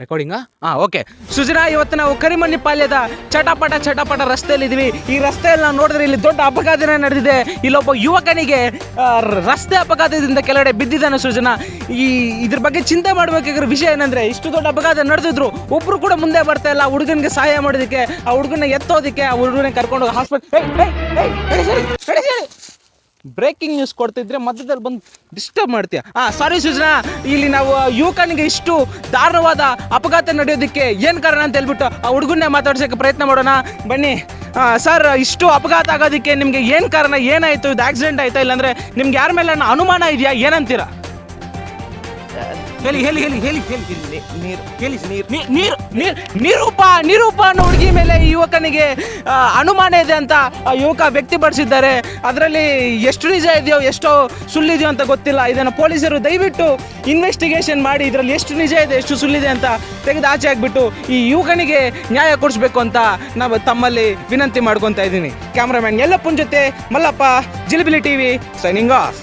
ರೆಕಾರ್ಡಿಂಗಾ okay. Sujana, ಇವತ್ತು ನಾವು ಕರಿಮನ್ನಿಪಾಳ್ಯದ ಚಟಪಟ ರಸ್ತೆಯಲ್ಲಿದ್ದೀವಿ. ಈ ರಸ್ತೆಯಲ್ಲಿ ನಾವು ನೋಡಿದ್ರೆ ಇಲ್ಲಿ ದೊಡ್ಡ ಅಪಘಾತನೇ ನಡೆದಿದೆ. ಇಲ್ಲೊಬ್ಬ ಯುವಕನಿಗೆ ರಸ್ತೆ ಅಪಘಾತದಿಂದ ಕೆಳಗಡೆ ಬಿದ್ದಿದ್ದಾನೆ. ಸುಜನಾ, ಇದ್ರ ಬಗ್ಗೆ ಚಿಂತೆ ಮಾಡಬೇಕಾಗಿರೋ ವಿಷಯ ಏನಂದ್ರೆ, ಇಷ್ಟು ದೊಡ್ಡ ಅಪಘಾತ ನಡೆದಿದ್ರು ಒಬ್ರು ಕೂಡ ಮುಂದೆ ಬರ್ತಾ ಇಲ್ಲ ಹುಡುಗನಿಗೆ ಸಹಾಯ ಮಾಡೋದಕ್ಕೆ, ಆ ಹುಡುಗನ ಎತ್ತೋದಕ್ಕೆ, ಆ ಹುಡುಗನ ಕರ್ಕೊಂಡು ಹೋಗಿ ಹಾಸ್ಪಿಟಲ್. ಬ್ರೇಕಿಂಗ್ ನ್ಯೂಸ್ ಕೊಡ್ತಿದ್ರೆ ಮಧ್ಯದಲ್ಲಿ ಬಂದು ಡಿಸ್ಟರ್ಬ್ ಮಾಡ್ತೀಯ. ಸಾರಿ ಸುಜನಾ, ಇಲ್ಲಿ ನಾವು ಯುವಕನಿಗೆ ಇಷ್ಟು ದಾರುಣವಾದ ಅಪಘಾತ ನಡೆಯೋದಕ್ಕೆ ಏನು ಕಾರಣ ಅಂತ ಹೇಳ್ಬಿಟ್ಟು ಆ ಹುಡುಗನ್ನೇ ಮಾತಾಡ್ಸೋಕ್ಕೆ ಪ್ರಯತ್ನ ಮಾಡೋಣ ಬನ್ನಿ. ಸರ್, ಇಷ್ಟು ಅಪಘಾತ ಆಗೋದಕ್ಕೆ ನಿಮಗೆ ಏನು ಕಾರಣ, ಏನಾಯಿತು? ಇದು ಆಕ್ಸಿಡೆಂಟ್ ಆಯಿತಾ, ಇಲ್ಲಾಂದರೆ ನಿಮ್ಗೆ ಯಾರ ಮೇಲೆ ಅನುಮಾನ ಇದೆಯಾ, ಏನಂತೀರಾ? ಹೇಳಿ. ನಿರೂಪ ಅನ್ನೋ ಹುಡುಗಿ ಮೇಲೆ ಈ ಯುವಕನಿಗೆ ಅನುಮಾನ ಇದೆ ಅಂತ ಯುವಕ ವ್ಯಕ್ತಪಡಿಸಿದ್ದಾರೆ. ಅದರಲ್ಲಿ ಎಷ್ಟು ನಿಜ ಇದೆಯೋ ಎಷ್ಟೋ ಸುಳ್ಳಿದೆಯೋ ಅಂತ ಗೊತ್ತಿಲ್ಲ. ಇದನ್ನು ಪೊಲೀಸರು ದಯವಿಟ್ಟು ಇನ್ವೆಸ್ಟಿಗೇಷನ್ ಮಾಡಿ ಇದರಲ್ಲಿ ಎಷ್ಟು ನಿಜ ಇದೆ ಎಷ್ಟು ಸುಳ್ಳಿದೆ ಅಂತ ತೆಗೆದು ಆಚೆ ಆಗಿಬಿಟ್ಟು ಈ ಯುವಕನಿಗೆ ನ್ಯಾಯ ಕೊಡಿಸ್ಬೇಕು ಅಂತ ನಾವು ತಮ್ಮಲ್ಲಿ ವಿನಂತಿ ಮಾಡ್ಕೊತಾ ಇದ್ದೀನಿ. ಕ್ಯಾಮ್ರಾಮ್ಯಾನ್ ಯಲ್ಲಪ್ಪನ ಜೊತೆ ಮಲ್ಲಪ್ಪ, ಜಿಲಿಬಿಲಿ ಟಿವಿ, ಸೈನಿಂಗ್ ಆಫ್.